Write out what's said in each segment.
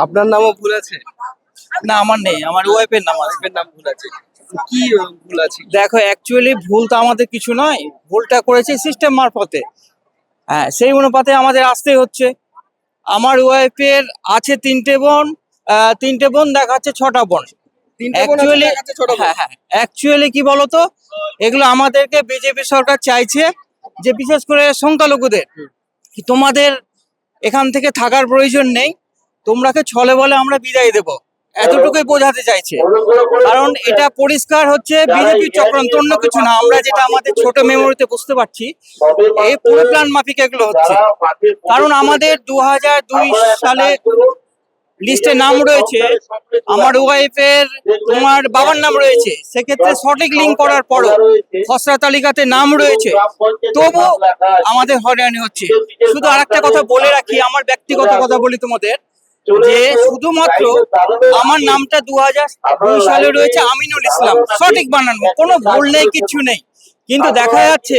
আপনার নামও ভুল আছে? না, আমার নেই, আমার ওয়াইফের নাম আছে। ওয়াইফের নাম ভুল আছে। কি ভুল আছে? দেখো, অ্যাকচুয়ালি ভুল তো আমাদের কিছু নয়, ভুলটা করেছে সিস্টেম মারফতে। হ্যাঁ, সেই অনুপাতে আমাদের আসতেই হচ্ছে। আমার ওয়াইফের আছে তিনটে বোন দেখাচ্ছে 6টা বোন। তিনটে বোন আছে, অ্যাকচুয়ালি দেখাচ্ছে ছোট বোন। হ্যাঁ হ্যাঁ, অ্যাকচুয়ালি কি বলতো, এগুলো আমাদেরকে বিজেপি সরকার চাইছে যে বিশেষ করে সংখ্যালঘুদের কি তোমাদের এখান থেকে থাকার প্রয়োজন নেই, তোমরাকে ছলে বলে আমরা বিদায় দেব, এতটুকুই বোঝাতে চাইছে। কারণ এটা পরিষ্কার হচ্ছে বিজেপির চক্রান্ত, অন্য কিছু না। আমরা যেটা আমাদের ছোট মেমোরিতে বুঝতে পারছি, এই পুরো প্ল্যান মাফিক এগুলো হচ্ছে। কারণ আমাদের 2002 সালে লিস্টে নাম রয়েছে, আমার ওয়াইফের তোমার বাবার নাম রয়েছে, সেক্ষেত্রে সঠিক লিঙ্ক করার পরও খসড়া তালিকাতে নাম রয়েছে, তবু আমাদের হয়রানি হচ্ছে। শুধু আরেকটা কথা বলে রাখি, আমার ব্যক্তিগত কথা বলি তোমাদের, যে শুধুমাত্র আমার নামটা 2002 সালে রয়েছে আমিনুল ইসলাম, সঠিক বানানো, কোনো ভুল নেই, কিচ্ছু নেই। কিন্তু দেখা যাচ্ছে,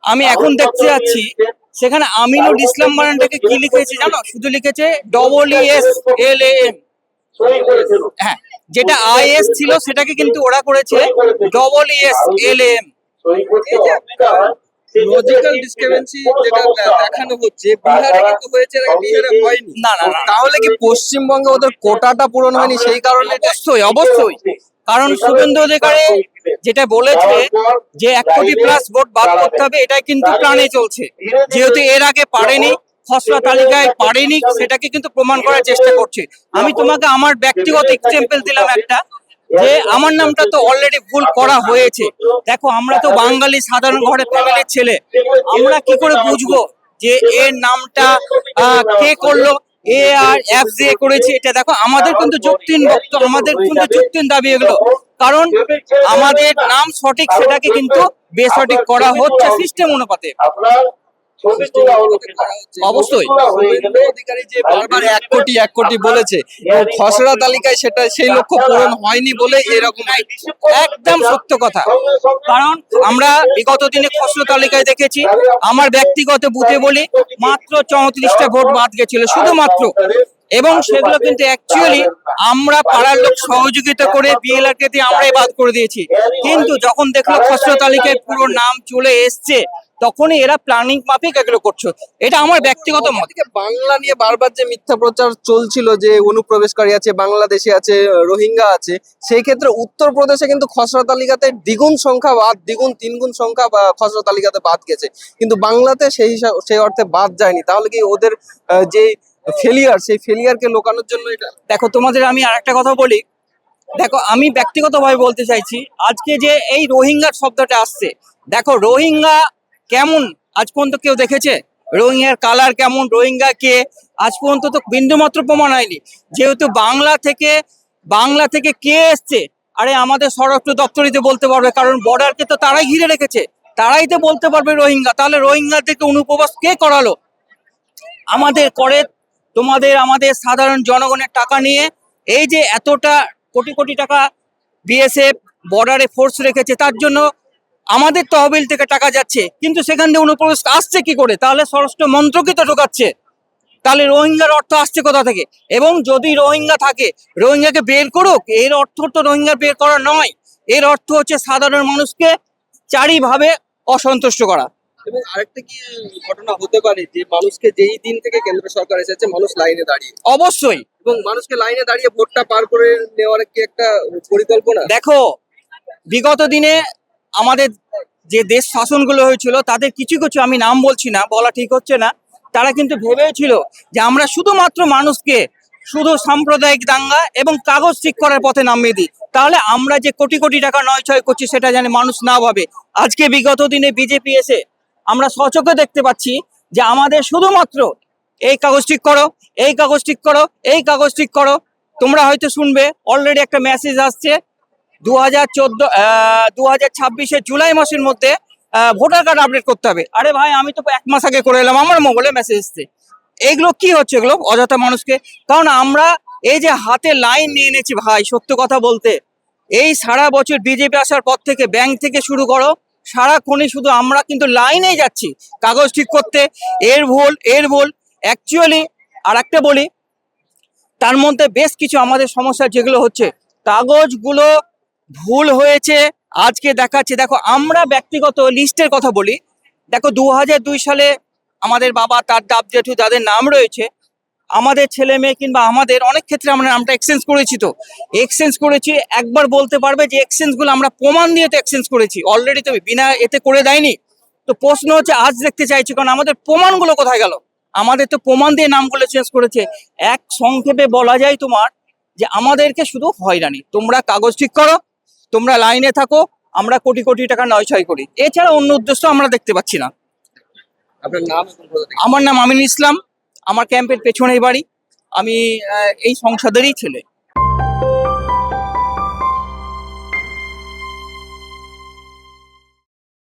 আমি এখন দেখতে যাচ্ছি, সেখানে আমিনুল ইসলাম বানানটাকে কি লিখেছে জানো? শুধু লিখেছে ESLAM। হ্যাঁ, যেটা IS ছিল সেটাকে কিন্তু ওরা করেছে ESLAM। এই যে লজিক্যাল ডিসক্রিপেন্সি যেটা দেখানো হচ্ছে, বিহারে কিন্তু হয়েছে, এর আগে বিহারে হয়নি। না না না, তাহলে কি পশ্চিমবঙ্গে ওদের কোটাটা পূরণ হয়নি সেই কারণে? অবশ্যই অবশ্যই। কারণ শুভেন্দু অধিকারী যেটা বলেছে যে 1 কোটি প্লাস ভোট বাদ করতে হবে, এটাই কিন্তু প্ল্যানে চলছে। যেহেতু এর আগে পারেনি, খসড়া তালিকায় পারেনি, সেটাকে কিন্তু প্রমাণ করার চেষ্টা করছে। আমি তোমাকে আমার ব্যক্তিগত এক্সাম্পল দিলাম একটা, যে আমার নামটা তো অলরেডি ভুল করা হয়েছে। দেখো, আমরা তো বাঙালি সাধারণ ঘরের ফ্যামিলির ছেলে, আমরা কি করে বুঝবো যে এর নামটা কে করলো, ARFJ করেছে? এটা দেখো, আমাদের কিন্তু যুক্তিহীন বক্তব্য, আমাদের কিন্তু যুক্তিহীন দাবি এগুলো। কারণ আমাদের নাম সঠিক, সেটাকে কিন্তু বেসঠিক করা হচ্ছে সিস্টেম অনুপাতে। অবশ্যই। শুভেন্দু অধিকারী যে বারবার 1 কোটি বলেছে, এবং খসড়া তালিকায় সেটা সেই লক্ষ্য পূরণ হয়নি বলে এরকম। একদম সত্য কথা। কারণ আমরা বিগত দিনে খসড়া তালিকায় দেখেছি, আমার ব্যক্তিগত বুথে বলি, মাত্র 34টা ভোট বাদ গেছিল শুধুমাত্র। এবং সেগুলো কিন্তু অ্যাকচুয়ালি আমরা পাড়ার লোক সহযোগিতা করে BLR কে দিয়ে আমরাই বাদ করে দিয়েছি। কিন্তু যখন দেখলো খসড়া তালিকায় পুরো নাম চলে এসছে, তখনই এরা প্ল্যানিং মাফিক এগুলো করছে। এটা আমার ব্যক্তিগত মত। এদিকে বাংলা নিয়ে বারবার যে মিথ্যা প্রচার চলছিল যে অনুপ্রবেশকারী আছে, বাংলাদেশি আছে, রোহিঙ্গা আছে, সেই ক্ষেত্রে উত্তরপ্রদেশে কিন্তু খসড়া তালিকাতে দ্বিগুণ সংখ্যা বাদ, দ্বিগুণ তিনগুণ সংখ্যা খসড়া তালিকাতে বাদ গেছে, কিন্তু বাংলাতে সেই অর্থে বাদ যায়নি। তাহলে কি ওদের যে ফেলিয়ার, সেই ফেলিয়ারকে লোকানোর জন্য এটা? দেখো, তোমাদের আমি আরেকটা কথা বলি। দেখো, আমি ব্যক্তিগতভাবে বলতে চাইছি, আজকে যে এই রোহিঙ্গার শব্দটা আসছে, দেখো রোহিঙ্গা কেমন আজ পর্যন্ত কেউ দেখেছে? রোহিঙ্গার কালার কেমন, রোহিঙ্গা কে, আজ পর্যন্ত তো বিন্দুমাত্র প্রমাণ হয়নি। যেহেতু বাংলা থেকে কে এসছে, আরে আমাদের স্বরাষ্ট্র দপ্তরিতে বলতে পারবে, কারণ বর্ডারকে তো তারাই ঘিরে রেখেছে, তারাই তো বলতে পারবে রোহিঙ্গা। তাহলে রোহিঙ্গাদেরকে অনুপ্রবেশ কে করালো? আমাদের করে আমাদের সাধারণ জনগণের টাকা নিয়ে এই যে এতটা কোটি কোটি টাকা BSF বর্ডারে ফোর্স রেখেছে, তার জন্য আমাদের তহবিল থেকে টাকা যাচ্ছে, কিন্তু সেখান থেকে অনুপ্রবেশ আসছে কি করে? তাহলে স্বরাষ্ট্র মন্ত্রকই তো ঢোকাচ্ছে। তাহলে রোহিঙ্গার অর্থ আসছে কোথা থেকে? এবং যদি রোহিঙ্গা থাকে, রোহিঙ্গাকে বের করুক, এর অর্থ তো রোহিঙ্গা বের করা নয়। এর অর্থ হচ্ছে সাধারণ মানুষকে চারিভাবে অসন্তুষ্ট করা। এবং আরেকটা কি ঘটনা হতে পারে যে মানুষকে যেই দিন থেকে কেন্দ্র সরকার এসেছে, মানুষ লাইনে দাঁড়িয়ে, অবশ্যই। এবং মানুষকে লাইনে দাঁড়িয়ে ভোটটা পার করে নেওয়ার কি একটা পরিকল্পনা? দেখো, বিগত দিনে আমাদের যে দেশ শাসনগুলো হয়েছিল, তাদের কিছু কিছু, আমি নাম বলছি না, বলা ঠিক হচ্ছে না, তারা কিন্তু ভেবেছিল যে আমরা শুধুমাত্র মানুষকে শুধু সাম্প্রদায়িক দাঙ্গা এবং কাগজ ঠিক করার পথে নামিয়ে দিই, তাহলে আমরা যে কোটি কোটি টাকা নয় ছয় করছি সেটা যেন মানুষ না ভাবে। আজকে বিগত দিনে বিজেপি এসে আমরা সচক্ষে দেখতে পাচ্ছি যে আমাদের শুধুমাত্র এই কাগজ ঠিক করো, এই কাগজ ঠিক করো, এই কাগজ ঠিক করো। তোমরা হয়তো শুনবে, অলরেডি একটা মেসেজ আসছে, 2026 জুলাই মাসের মধ্যে ভোটার কার্ড আপডেট করতে হবে। আরে ভাই, আমি তো 1 মাস আগে করে এলাম, আমার মোবাইলে মেসেজ এসছে। এগুলো কি হচ্ছে? এগুলো অযথা মানুষকে, কারণ আমরা এই যে হাতে লাইন নিয়ে এনেছি ভাই, সত্য কথা বলতে, এই সারা বছর বিজেপি আসার পর থেকে ব্যাংক থেকে শুরু করো, সারাক্ষণই শুধু আমরা কিন্তু লাইনেই যাচ্ছি কাগজ ঠিক করতে। এর ভুল, এর ভুল। অ্যাকচুয়ালি আর একটা বলি, তার মধ্যে বেশ কিছু আমাদের সমস্যা যেগুলো হচ্ছে, কাগজগুলো ভুল হয়েছে আজকে দেখাচ্ছে। দেখো আমরা ব্যক্তিগত লিস্টের কথা বলি, দেখো 2002 সালে আমাদের বাবা তার দাব জেঠু যাদের নাম রয়েছে, আমাদের ছেলে মেয়ে কিংবা আমাদের অনেক ক্ষেত্রে আমরা নামটা এক্সচেঞ্জ করেছি। তো এক্সচেঞ্জ করেছি, একবার বলতে পারবে যে এক্সচেঞ্জ গুলো আমরা প্রমাণ দিয়ে তো এক্সচেঞ্জ করেছি, অলরেডি তো বিনা এতে করে দেয়নি। তো প্রশ্ন হচ্ছে আজ দেখতে চাইছি, কারণ আমাদের প্রমাণগুলো কোথায় গেল? আমাদের তো প্রমাণ দিয়ে নামগুলো চেঞ্জ করেছে। এক সংক্ষেপে বলা যায় তোমার যে আমাদেরকে শুধু হয়রানি, তোমরা কাগজ ঠিক করো, তোমরা লাইনে থাকো, আমরা কোটি কোটি টাকা নয় করি, এছাড়া অন্য উদ্দেশ্য আমরা দেখতে পাচ্ছি না। আপনার নাম এবং কোথা থেকে? আমার নাম আমিনুল ইসলাম, আমার ক্যাম্পের পেছনেই বাড়ি, আমি এই সংসদেরই ছেলে।